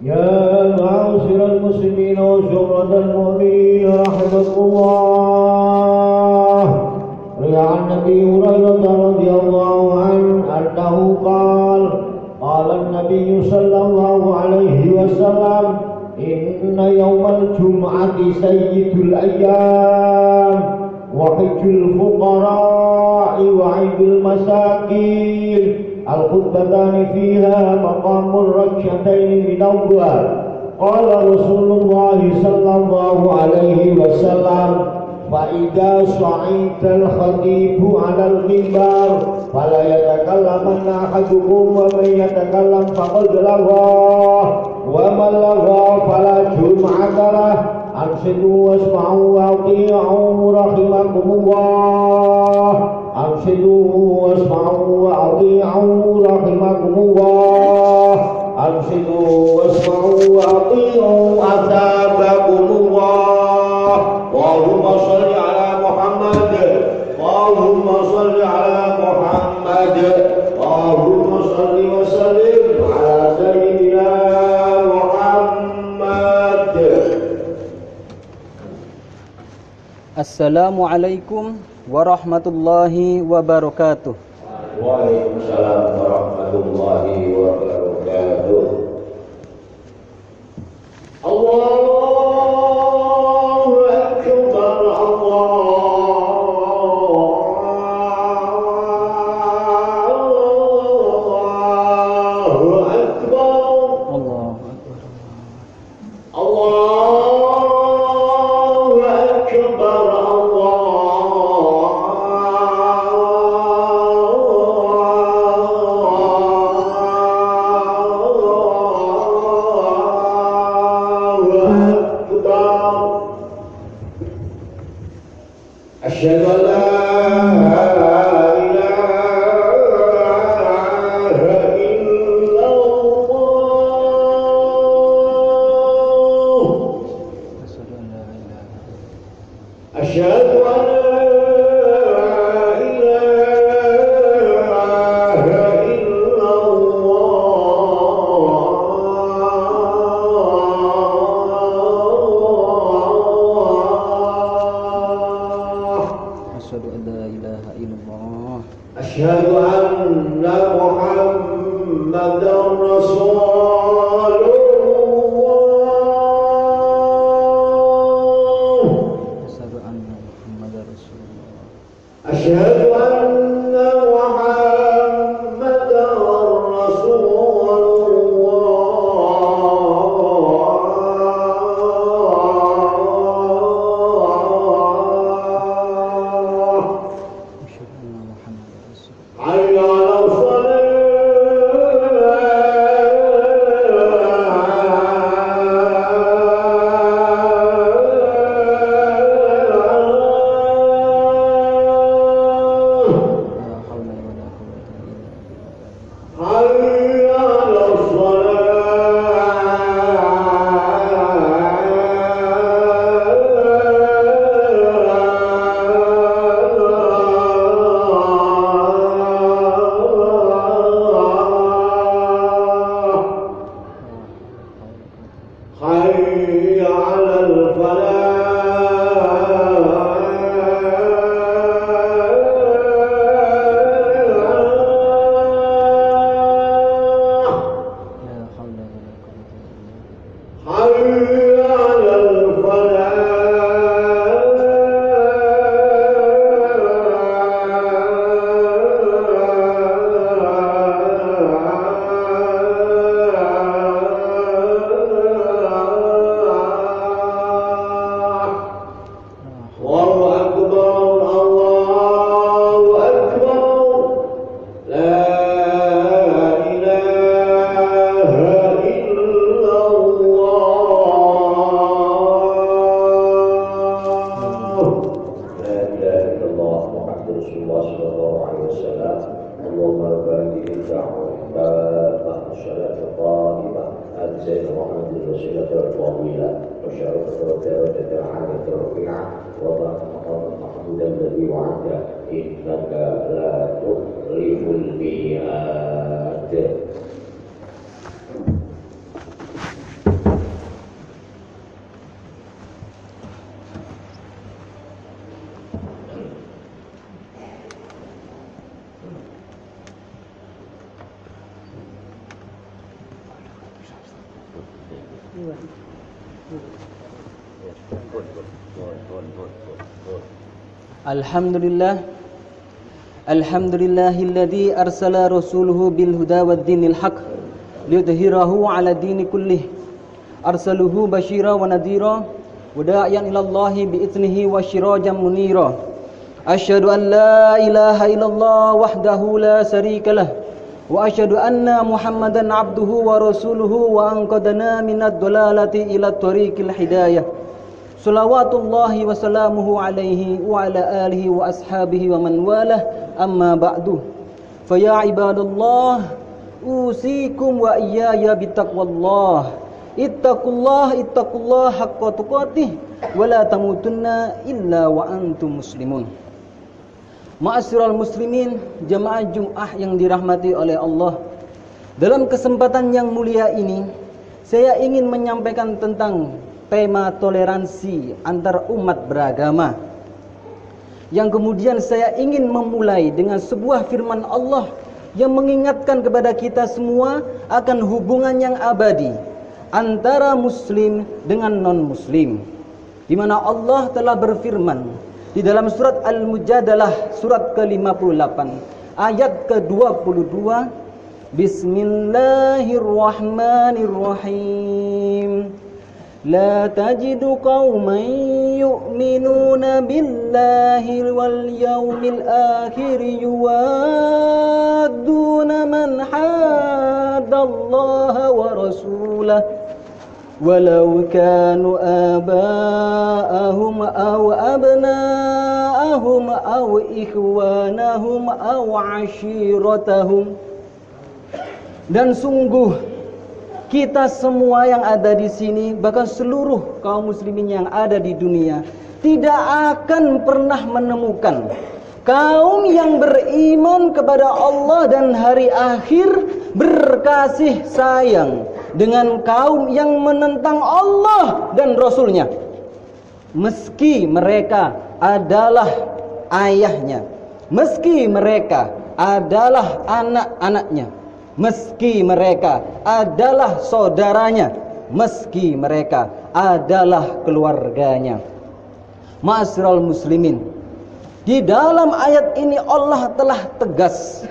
يا معاشر المسلمين وشرة المؤمنين رحمكم الله. روي عن أبي هريرة رضي الله عنه أنه قال قال النبي صلى الله عليه وسلم إن يوم الجمعة سيد الأيام وحج الفقراء وعيد المساكين الخطبتان فيها مقام الركعتين من الضحى. قال رسول الله صلى الله عليه وسلم فإذا صعد الخطيب على المنبر فلا يتكلمن أحدكم ومن يتكلم فقد لغى ومن لغى فلا جمعة له. أنصتوا واسمعوا وأطيعوا رحمكم الله. أنصتوا واسمعوا وأطيعوا رحمكم الله. أنصتوا واسمعوا وأطيعوا أثابكم الله. اللهم صل على محمد. اللهم صل على محمد. اللهم صل وسلم على سيدنا محمد. Assalamualaikum warahmatullahi wabarakatuh. Waalaikumsalam warahmatullahi wabarakatuh. Allahu akbar. Allahu akbar. Allahu akbar. أشهد أن لا إله إلا الله. أشهد أن لا إله إلا الله. Asyhadu an la ilaha illallah. أشهد أن محمدا رسول الله. Asyhadu anna Muhammadar Rasulullah. أشهد أن محمدا رسول الله. Asyhadu anna Muhammadar Rasulullah. حي على الصلاة. La hawla wala quwwata illa billah. حي على الصلاة. حي على الفلاح. La hawla wala quwwata illa billah. حي على الفلاح. الله أكبر. الله أكبر. لا إله إلا الله. لا إله إلا الله محمد رسول الله صلى الله عليه وسلم. اللهم رب هذه الدعوة التامة والصلاة القائمة آت سيدنا محمد الوسيلة والفضيلة وشرفة والدرجة العالية الرفيعة وضع مقام محمود الذي وعدته إنك لا تخلف الميعاد. Alhamdulillah. Alhamdulillahilladzi arsala rasuluhu bil huda wad dinil haq liyudhhirahu 'ala dini kullih. Arsaluhu basyira wa nadhira wa da'iyan ila Allahi bi idnihi wa sirajan munira. Asyhadu an la ilaha illallah wahdahu la syarika lah wa asyhadu anna Muhammadan 'abduhu wa rasuluhu wa anqadana minad dhalalati ila thariqil hidayah. Salawatullahi wa salamuhu alaihi wa ala alihi wa ashabihi wa man walah, amma ba'du. Fa ya ibadallah, usikum wa iyaya bittaqwallah. Ittaqullah haqqa tuqatih wa la tamutunna illa wa antum muslimun. Ma'asyiral muslimin, jamaah Jumat yang dirahmati oleh Allah. Dalam kesempatan yang mulia ini, saya ingin menyampaikan tentang tema toleransi antar umat beragama. Yang kemudian saya ingin memulai dengan sebuah firman Allah yang mengingatkan kepada kita semua akan hubungan yang abadi antara muslim dengan non-muslim. Di mana Allah telah berfirman di dalam surat Al-Mujadalah surat ke-58 ayat ke-22, Bismillahirrahmanirrahim. La tajidu qauman yu'minuna billahi wal yawmil akhir yuwadduna man haddallaha wa rasulah walau kanu aba'ahum aw abna'ahum aw ikhwanahum aw ashiratahum. Dan sungguh kita semua yang ada di sini, bahkan seluruh kaum muslimin yang ada di dunia, tidak akan pernah menemukan kaum yang beriman kepada Allah dan hari akhir berkasih sayang dengan kaum yang menentang Allah dan Rasulnya, meski mereka adalah ayahnya, meski mereka adalah anak-anaknya, meski mereka adalah saudaranya, meski mereka adalah keluarganya. Ma'asyiral muslimin, di dalam ayat ini Allah telah tegas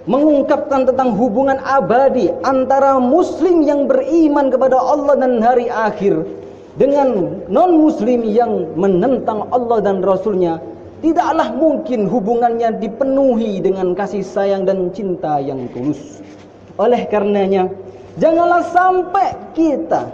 mengungkapkan tentang hubungan abadi antara muslim yang beriman kepada Allah dan hari akhir dengan non-muslim yang menentang Allah dan Rasulnya. Tidaklah mungkin hubungannya dipenuhi dengan kasih sayang dan cinta yang tulus. Oleh karenanya, janganlah sampai kita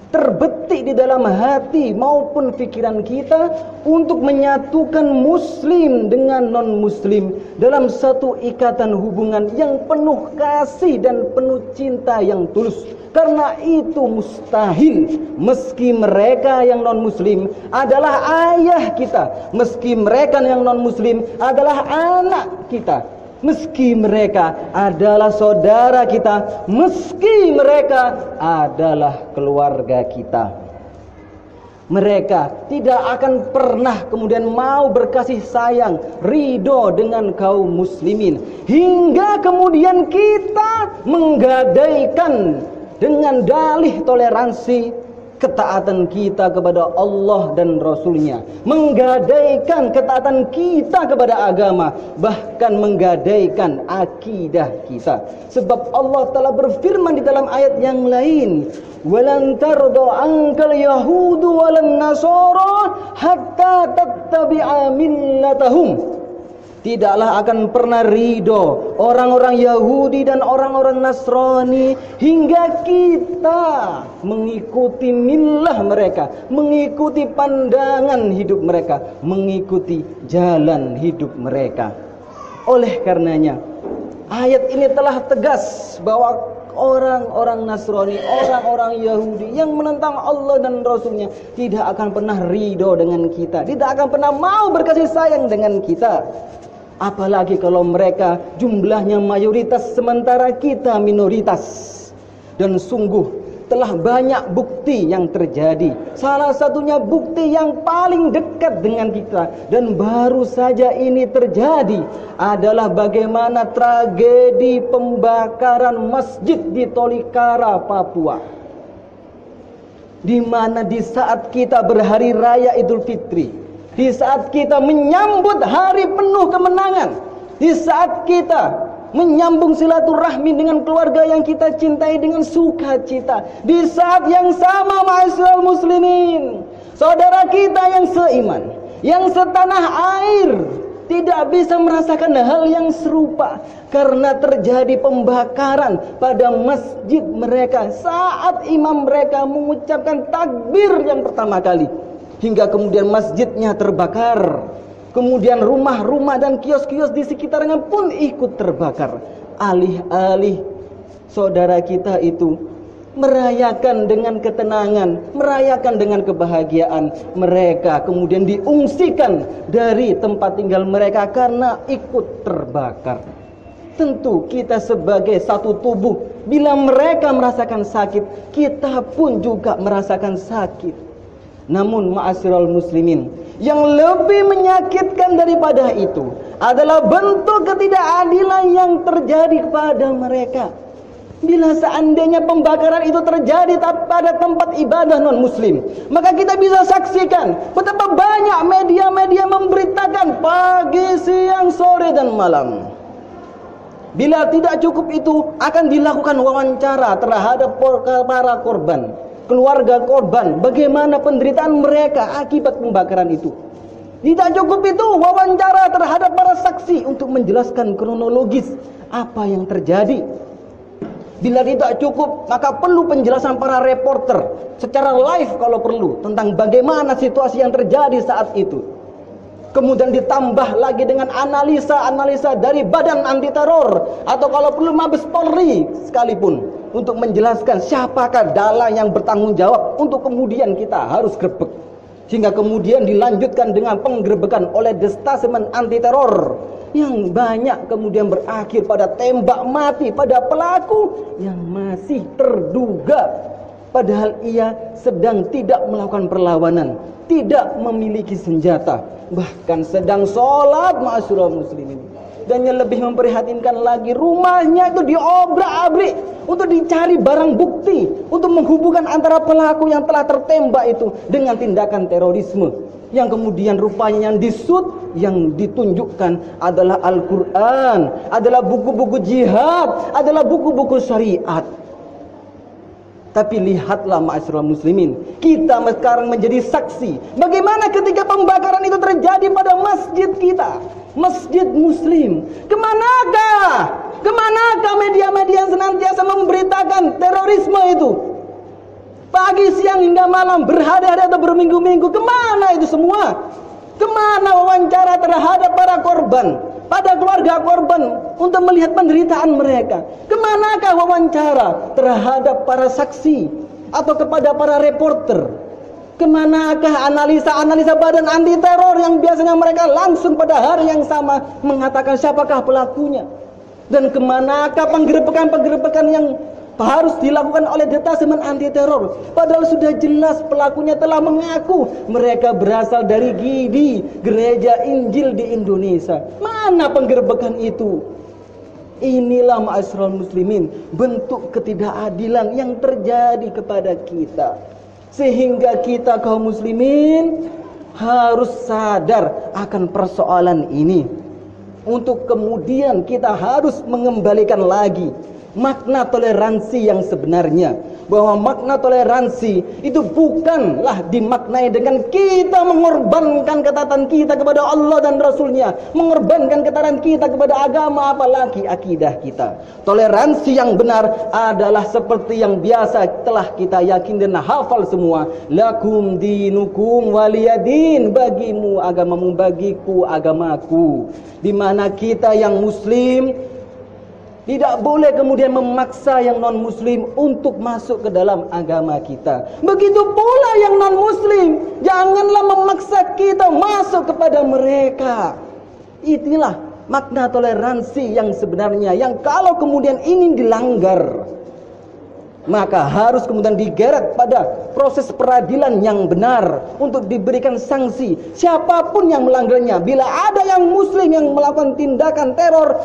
terbetik di dalam hati maupun pikiran kita untuk menyatukan muslim dengan non-muslim dalam satu ikatan hubungan yang penuh kasih dan penuh cinta yang tulus. Karena itu mustahil, meski mereka yang non-muslim adalah ayah kita, meski mereka yang non-muslim adalah anak kita, meski mereka adalah saudara kita, meski mereka adalah keluarga kita. Mereka tidak akan pernah kemudian mau berkasih sayang, ridho dengan kaum muslimin, hingga kemudian kita menggadaikan dengan dalih toleransi ketaatan kita kepada Allah dan Rasulnya, menggadaikan ketaatan kita kepada agama, bahkan menggadaikan akidah kita. Sebab Allah telah berfirman di dalam ayat yang lain, walan tarda ankal yahudu walan nasara hatta tattabi'a millatahum. Tidaklah akan pernah ridho orang-orang Yahudi dan orang-orang Nasrani hingga kita mengikuti millah mereka, mengikuti pandangan hidup mereka, mengikuti jalan hidup mereka. Oleh karenanya, ayat ini telah tegas bahwa orang-orang Nasrani, orang-orang Yahudi yang menentang Allah dan Rasulnya tidak akan pernah ridho dengan kita, tidak akan pernah mau berkasih sayang dengan kita. Apalagi kalau mereka jumlahnya mayoritas sementara kita minoritas. Dan sungguh telah banyak bukti yang terjadi. Salah satunya bukti yang paling dekat dengan kita dan baru saja ini terjadi adalah bagaimana tragedi pembakaran masjid di Tolikara, Papua. Di mana di saat kita berhari raya Idul Fitri, di saat kita menyambut hari penuh kemenangan, di saat kita menyambung silaturahmi dengan keluarga yang kita cintai dengan sukacita, di saat yang sama ma'asyiral muslimin, saudara kita yang seiman, yang setanah air tidak bisa merasakan hal yang serupa karena terjadi pembakaran pada masjid mereka saat imam mereka mengucapkan takbir yang pertama kali, hingga kemudian masjidnya terbakar. Kemudian rumah-rumah dan kios-kios di sekitarnya pun ikut terbakar. Alih-alih saudara kita itu merayakan dengan ketenangan, merayakan dengan kebahagiaan, mereka kemudian diungsikan dari tempat tinggal mereka karena ikut terbakar. Tentu kita sebagai satu tubuh, bila mereka merasakan sakit, kita pun juga merasakan sakit. Namun ma'asyiral muslimin, yang lebih menyakitkan daripada itu adalah bentuk ketidakadilan yang terjadi kepada mereka. Bila seandainya pembakaran itu terjadi pada tempat ibadah non-muslim, maka kita bisa saksikan betapa banyak media-media memberitakan pagi, siang, sore, dan malam. Bila tidak cukup itu, akan dilakukan wawancara terhadap para korban, keluarga korban, bagaimana penderitaan mereka akibat pembakaran itu. Tidak cukup itu, wawancara terhadap para saksi untuk menjelaskan kronologis apa yang terjadi. Bila tidak cukup, maka perlu penjelasan para reporter secara live kalau perlu tentang bagaimana situasi yang terjadi saat itu. Kemudian ditambah lagi dengan analisa-analisa dari Badan Anti Teror atau kalau perlu Mabes Polri sekalipun untuk menjelaskan siapakah dalang yang bertanggung jawab untuk kemudian kita harus grebek. Sehingga kemudian dilanjutkan dengan penggerebekan oleh Destasemen Anti Teror yang banyak kemudian berakhir pada tembak mati pada pelaku yang masih terduga, padahal ia sedang tidak melakukan perlawanan, tidak memiliki senjata, bahkan sedang sholat ma'asyiral muslimin. Dan yang lebih memprihatinkan lagi, rumahnya itu diobrak-abrik untuk dicari barang bukti untuk menghubungkan antara pelaku yang telah tertembak itu dengan tindakan terorisme, yang kemudian rupanya yang yang ditunjukkan adalah Al-Quran, adalah buku-buku jihad, adalah buku-buku syariat. Tapi lihatlah ma'asyiral muslimin, kita sekarang menjadi saksi bagaimana ketika pembakaran itu terjadi pada masjid kita, masjid muslim. Kemanakah media-media yang senantiasa memberitakan terorisme itu? Pagi, siang, hingga malam, berhari-hari atau berminggu-minggu, kemana itu semua? Kemana wawancara terhadap para korban, pada keluarga korban untuk melihat penderitaan mereka? Kemanakah wawancara terhadap para saksi atau kepada para reporter? Kemanakah analisa-analisa Badan Anti Teror yang biasanya mereka langsung pada hari yang sama mengatakan siapakah pelakunya? Dan kemanakah penggerebekan-penggerebekan yang harus dilakukan oleh Detasemen Anti Teror? Padahal sudah jelas pelakunya telah mengaku mereka berasal dari GIDI, Gereja Injil di Indonesia. Mana penggerebekan itu? Inilah ma'asyiral muslimin, bentuk ketidakadilan yang terjadi kepada kita. Sehingga kita kaum muslimin harus sadar akan persoalan ini. Untuk kemudian kita harus mengembalikan lagi makna toleransi yang sebenarnya. Bahwa makna toleransi itu bukanlah dimaknai dengan kita mengorbankan ketaatan kita kepada Allah dan Rasulnya, mengorbankan ketaatan kita kepada agama, apalagi akidah kita. Toleransi yang benar adalah seperti yang biasa telah kita yakin dan hafal semua. Lakum dinukum waliyadin, bagimu agamamu, bagiku agamaku. Di mana kita yang muslim tidak boleh kemudian memaksa yang non-muslim untuk masuk ke dalam agama kita. Begitu pula yang non-muslim, janganlah memaksa kita masuk kepada mereka. Itulah makna toleransi yang sebenarnya, yang kalau kemudian ini dilanggar, maka harus kemudian digeret pada proses peradilan yang benar untuk diberikan sanksi siapapun yang melanggarnya. Bila ada yang muslim yang melakukan tindakan teror,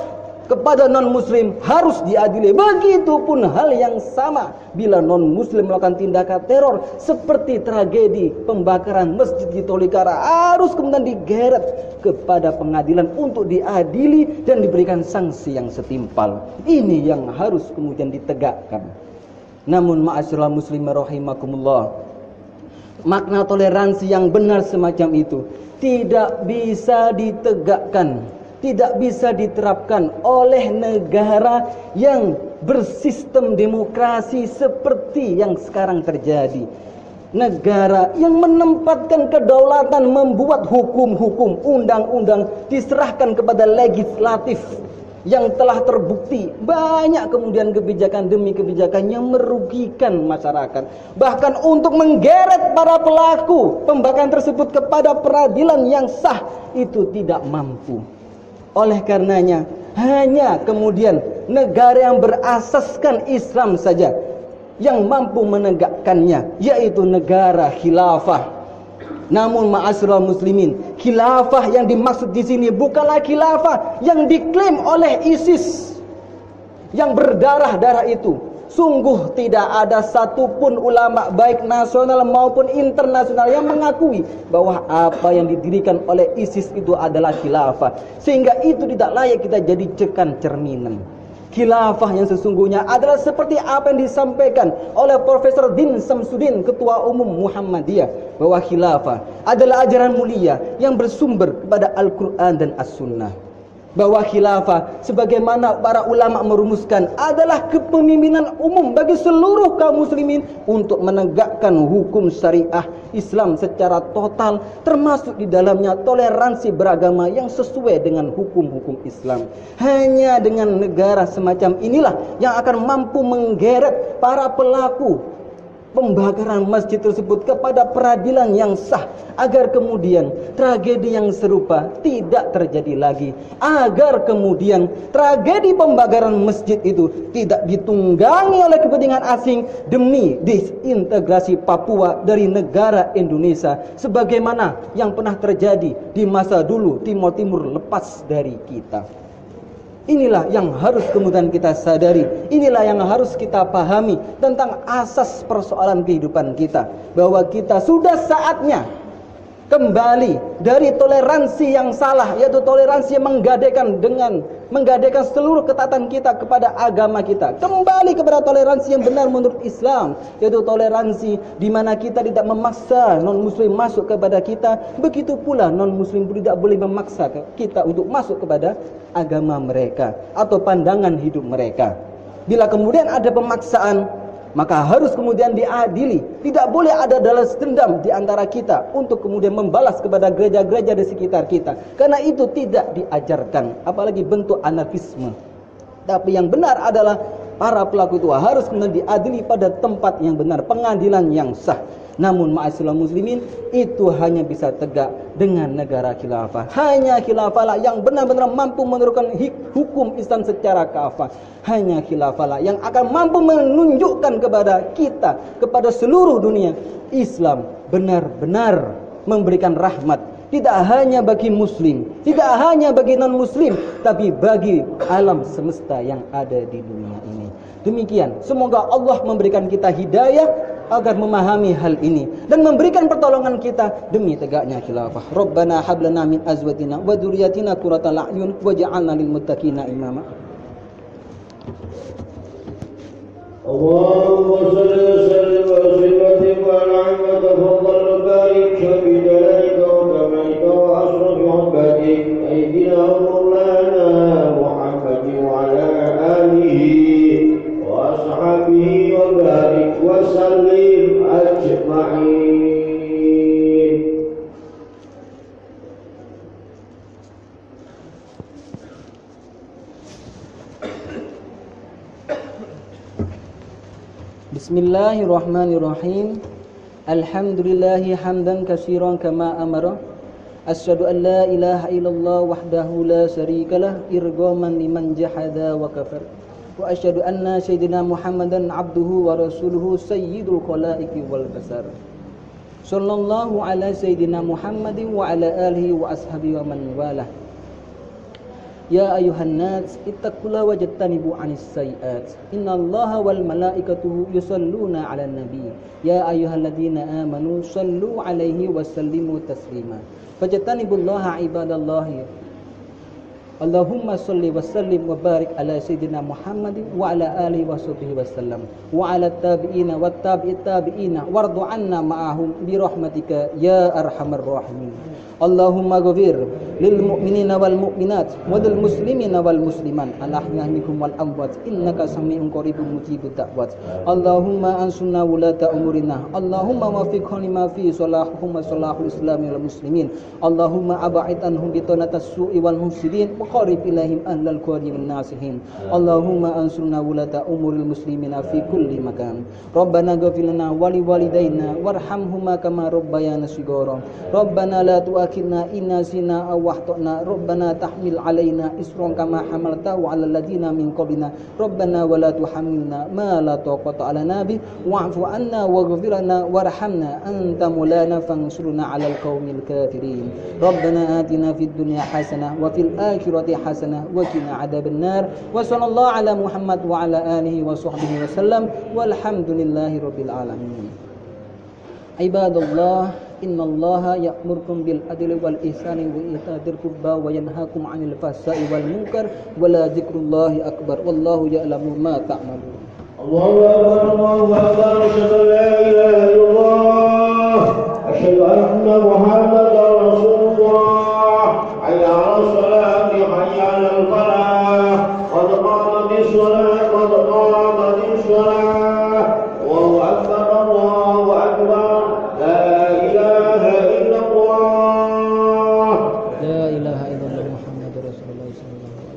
kepada non-muslim harus diadili. Begitupun hal yang sama bila non-muslim melakukan tindakan teror seperti tragedi pembakaran masjid di Tolikara, harus kemudian digeret kepada pengadilan untuk diadili dan diberikan sanksi yang setimpal. Ini yang harus kemudian ditegakkan. Namun ma'asyiral muslimin rahimakumullah, makna toleransi yang benar semacam itu tidak bisa ditegakkan, tidak bisa diterapkan oleh negara yang bersistem demokrasi seperti yang sekarang terjadi. Negara yang menempatkan kedaulatan, membuat hukum-hukum, undang-undang diserahkan kepada legislatif, yang telah terbukti banyak kemudian kebijakan demi kebijakan yang merugikan masyarakat. Bahkan untuk menggeret para pelaku pembakaran tersebut kepada peradilan yang sah itu tidak mampu. Oleh karenanya hanya kemudian negara yang berasaskan Islam saja yang mampu menegakkannya, yaitu negara khilafah. Namun ma'asyiral muslimin, khilafah yang dimaksud di sini bukanlah khilafah yang diklaim oleh ISIS yang berdarah-darah itu. Sungguh tidak ada satupun ulama baik nasional maupun internasional yang mengakui bahwa apa yang didirikan oleh ISIS itu adalah khilafah, sehingga itu tidak layak kita jadikan cerminan. Khilafah yang sesungguhnya adalah seperti apa yang disampaikan oleh Profesor Din Samsudin, Ketua Umum Muhammadiyah, bahwa khilafah adalah ajaran mulia yang bersumber kepada Al-Quran dan As-Sunnah. Bahwa khilafah sebagaimana para ulama merumuskan adalah kepemimpinan umum bagi seluruh kaum muslimin untuk menegakkan hukum syariah Islam secara total, termasuk di dalamnya toleransi beragama yang sesuai dengan hukum-hukum Islam. Hanya dengan negara semacam inilah yang akan mampu menggeret para pelaku pembakaran masjid tersebut kepada peradilan yang sah, agar kemudian tragedi yang serupa tidak terjadi lagi, agar kemudian tragedi pembakaran masjid itu tidak ditunggangi oleh kepentingan asing demi disintegrasi Papua dari negara Indonesia sebagaimana yang pernah terjadi di masa dulu Timur Timur lepas dari kita. Inilah yang harus kemudian kita sadari, inilah yang harus kita pahami tentang asas persoalan kehidupan kita, bahwa kita sudah saatnya kembali dari toleransi yang salah, yaitu toleransi yang menggadaikan seluruh ketaatan kita kepada agama kita, kembali kepada toleransi yang benar menurut Islam, yaitu toleransi di mana kita tidak memaksa non-muslim masuk kepada kita, begitu pula non-muslim tidak boleh memaksa kita untuk masuk kepada agama mereka atau pandangan hidup mereka. Bila kemudian ada pemaksaan, maka harus kemudian diadili. Tidak boleh ada balas dendam di antara kita untuk kemudian membalas kepada gereja-gereja di sekitar kita, karena itu tidak diajarkan, apalagi bentuk anarkisme. Tapi yang benar adalah para pelaku itu harus kemudian diadili pada tempat yang benar, pengadilan yang sah. Namun ma'asyiral muslimin, itu hanya bisa tegak dengan negara khilafah. Hanya khilafahlah yang benar-benar mampu menerapkan hukum Islam secara kafah. Hanya khilafahlah yang akan mampu menunjukkan kepada kita, kepada seluruh dunia, Islam benar-benar memberikan rahmat, tidak hanya bagi muslim, tidak hanya bagi non-muslim, tapi bagi alam semesta yang ada di dunia ini. Demikian, semoga Allah memberikan kita hidayah agar memahami hal ini dan memberikan pertolongan kita demi tegaknya khilafah. Rabbana hab lana min azwatina wa dzurriyyatina qurrata a'yun waj'alna lil muttaqina imama. Allahumma shalli wa sallim wa sallim wa an'im wa tafaddal wa barik bi dalalika wa kamalika wa ashraf ibadika sayyidina maulana Muhammad wa ala alihi wa ashabihi wa barik wa sallim ajma'in. Bismillahirrahmanirrahim. Alhamdulillahi hamdan katsiran kama amara. Asyhadu an la ilaha illallah wahdahu la syarikalah irghaman liman jahada wa kafar. Wa asyhadu anna sayyidina Muhammadan abduhu wa rasuluhu sayyidul khalaiqi wal basar. Sallallahu ala sayyidina Muhammadin wa ala alihi wa ashabihi wa man walah. Ya ayuhan nas ittaqullaha wajtanibu 'anis sayyi'at. Innallaha wal malaikatahu yusholluna 'alan nabi. Ya ayyuhalladzina amanu shallu 'alaihi wa sallimu taslima. Fajtanibullaha ibadallahi. Allahumma salli wa sallim wa barik ala sayyidina Muhammadin wa ala alihi wa sahbihi wasallam wa ala tabi'ina wa tabi'it tabi'ina wardu anna ma'ahum bi rahmatika ya arhamar rahimin. Allahumma ghafir lil mu'minina wal mu'minat wa lil muslimina wal musliman al ahya minhum wal amwat innaka sami'un qaribun mujibud da'wat. Allahumma ansurna wulata umurina. Allahumma wafiqhum lima fi salahum wa salahul islami wal muslimin. Allahumma ab'id anhum bitanatas su'i wal mufsidin wa qarib ilaihim ahlal qadi wan nasihin. Allahumma ansurna wulata umuril muslimina fi kulli makan. Rabbana ghfir lana wa li walidayna warhamhuma kama rabbayana shighara. Rabbana la tu'akhidna in nasina aw akhtana. Rabbana tahmil alaina isran kama hamaltahu 'alal ladzina min qablina. Rabbana wa la tuhammilna ma la taqata lana bi wa'fu 'anna waghfir lana warhamna anta maulana fansurna 'alal qaumil kafirin. Rabbana atina fid dunya hasanah wa fil akhirati hasanah wa qina adzabannar. Wa sallallahu ala Muhammad wa ala alihi wa sahbihi wasallam walhamdulillahi rabbil alamin. Ibadallah, innallaha ya'murukum bil adli wal ihsani wa ita'i dzil qurba wa yanhaakum 'anil fahsya'i wal munkar wa la dzikrullahi akbar wallahu ya'lamu ma ta'malun. Allahu akbar, Allahu akbar, asyhadu an la ilaha illallah, asyhadu anna Muhammadar Rasulullah. Hayya 'alas salati, hayya 'alal falah, qad qamatis shalah, qad qamatis shalah. Allahu akbar, Allahu akbar, la ilaha illallah. La ilaha illallah Muhammadur Rasulullah sallallahu alaihi wasallam.